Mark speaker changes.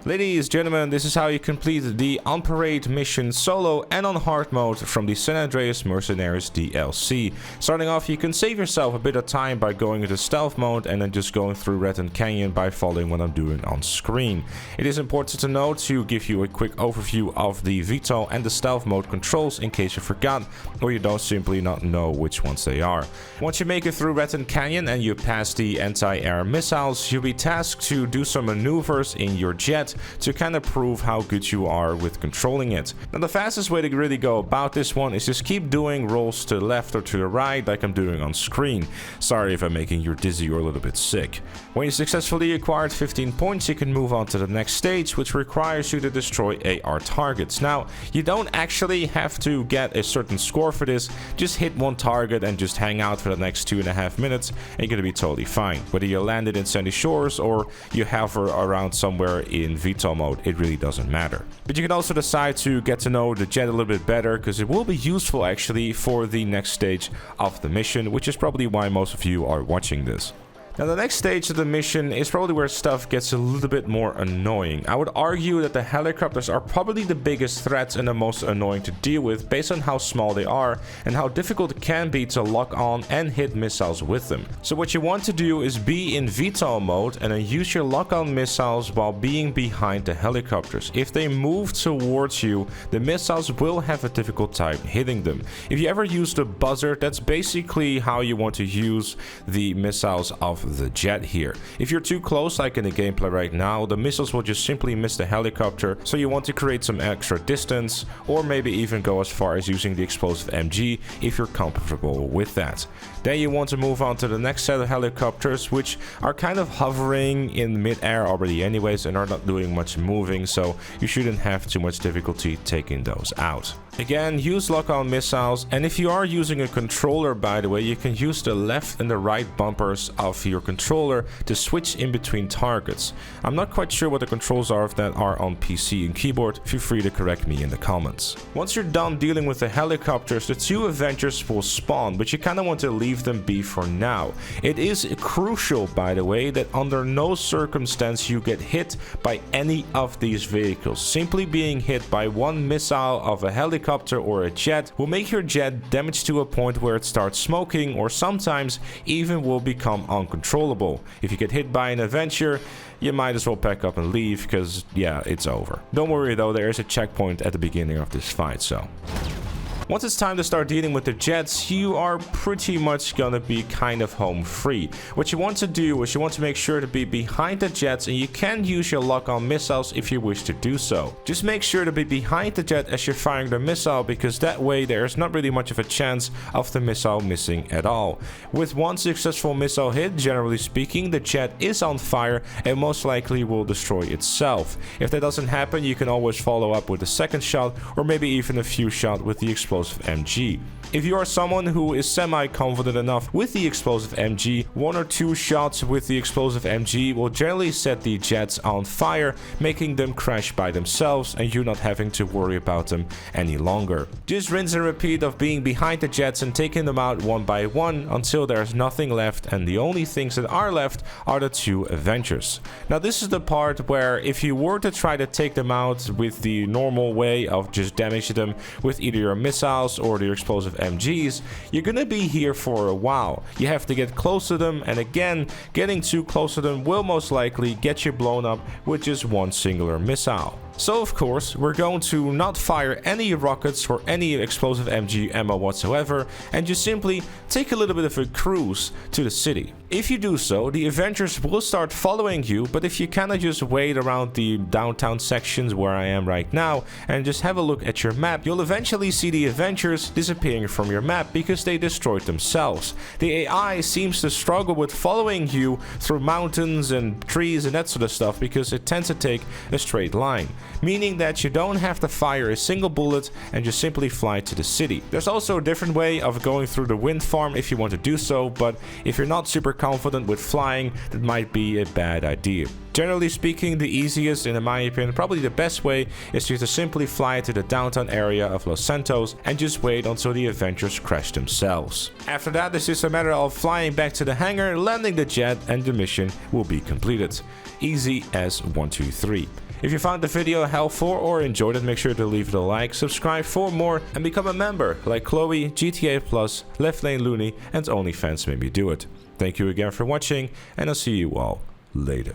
Speaker 1: Ladies, gentlemen, this is how you complete the On Parade mission solo and on hard mode from the San Andreas Mercenaries DLC. Starting off, you can save yourself a bit of time by going into stealth mode and then just going through Rattan Canyon by following what I'm doing on screen. It is important to note to give you a quick overview of the VTOL and the stealth mode controls in case you forgot or you don't simply not know which ones they are. Once you make it through Rattan Canyon and you pass the anti-air missiles, you'll be tasked to do some maneuvers in your jet to kind of prove how good you are with controlling it. Now the fastest way to really go about this one is just keep doing rolls to the left or to the right like I'm doing on screen. Sorry if I'm making you dizzy or a little bit sick. When you successfully acquired 15 points, you can move on to the next stage, which requires you to destroy AR targets. Now you don't actually have to get a certain score for this, just hit one target and just hang out for the next 2.5 minutes and you're gonna be totally fine. Whether you landed in Sandy Shores or you hover around somewhere in VTOL mode, it really doesn't matter. But you can also decide to get to know the jet a little bit better, because it will be useful actually for the next stage of the mission, which is probably why most of you are watching this. Now the next stage of the mission is probably where stuff gets a little bit more annoying. I would argue that the helicopters are probably the biggest threats and the most annoying to deal with based on how small they are and how difficult it can be to lock on and hit missiles with them. So what you want to do is be in VTOL mode and then use your lock-on missiles while being behind the helicopters. If they move towards you, the missiles will have a difficult time hitting them. If you ever use the buzzer, that's basically how you want to use the missiles of the jet here. If you're too close, like in the gameplay right now, the missiles will just simply miss the helicopter, so you want to create some extra distance or maybe even go as far as using the explosive MG if you're comfortable with that. Then you want to move on to the next set of helicopters, which are kind of hovering in mid-air already anyways and are not doing much moving, so you shouldn't have too much difficulty taking those out. Again, use lock-on missiles, and if you are using a controller, by the way, you can use the left and the right bumpers of your controller to switch in between targets. I'm not quite sure what the controls are if that are on PC and keyboard. Feel free to correct me in the comments. Once you're done dealing with the helicopters, the two Avengers will spawn, but you kind of want to leave them be for now. It is crucial, by the way, that under no circumstance you get hit by any of these vehicles. Simply being hit by one missile of a helicopter or a jet will make your jet damage to a point where it starts smoking or sometimes even will become uncontrollable. If you get hit by an Avenger, you might as well pack up and leave, because yeah, it's over. Don't worry though, there is a checkpoint at the beginning of this fight, so... Once it's time to start dealing with the jets, you are pretty much gonna be kind of home free. What you want to do is you want to make sure to be behind the jets, and you can use your lock-on missiles if you wish to do so. Just make sure to be behind the jet as you're firing the missile, because that way there's not really much of a chance of the missile missing at all. With one successful missile hit, generally speaking, the jet is on fire and most likely will destroy itself. If that doesn't happen, you can always follow up with a second shot or maybe even a few shots with the explosive MG. If you are someone who is semi-confident enough with the explosive MG, 1 or 2 shots with the explosive MG will generally set the jets on fire, making them crash by themselves and you not having to worry about them any longer. Just rinse and repeat of being behind the jets and taking them out one by one until there's nothing left, and the only things that are left are the 2 Avengers. Now this is the part where if you were to try to take them out with the normal way of just damaging them with either your missiles or your explosive MGs, you're gonna be here for a while. You have to get close to them, and again, getting too close to them will most likely get you blown up with just one singular missile. So of course, we're going to not fire any rockets or any explosive MG ammo whatsoever, and just simply take a little bit of a cruise to the city. If you do so, the Avengers will start following you, but if you kind of just wait around the downtown sections where I am right now and just have a look at your map, you'll eventually see the Avengers disappearing from your map because they destroyed themselves. The AI seems to struggle with following you through mountains and trees and that sort of stuff because it tends to take a straight line, meaning that you don't have to fire a single bullet and just simply fly to the city. There's also a different way of going through the wind farm if you want to do so, but if you're not super confident with flying, that might be a bad idea. Generally speaking, the easiest, and in my opinion probably the best way, is just to simply fly to the downtown area of Los Santos and just wait until the Avengers crash themselves. After that, it's just a matter of flying back to the hangar, landing the jet, and the mission will be completed. Easy as 1, 2, 3. If you found the video helpful or enjoyed it, make sure to leave it a like, subscribe for more, and become a member like Chloe, GTA Plus, Left Lane Looney, and OnlyFans made me do it. Thank you again for watching, and I'll see you all later.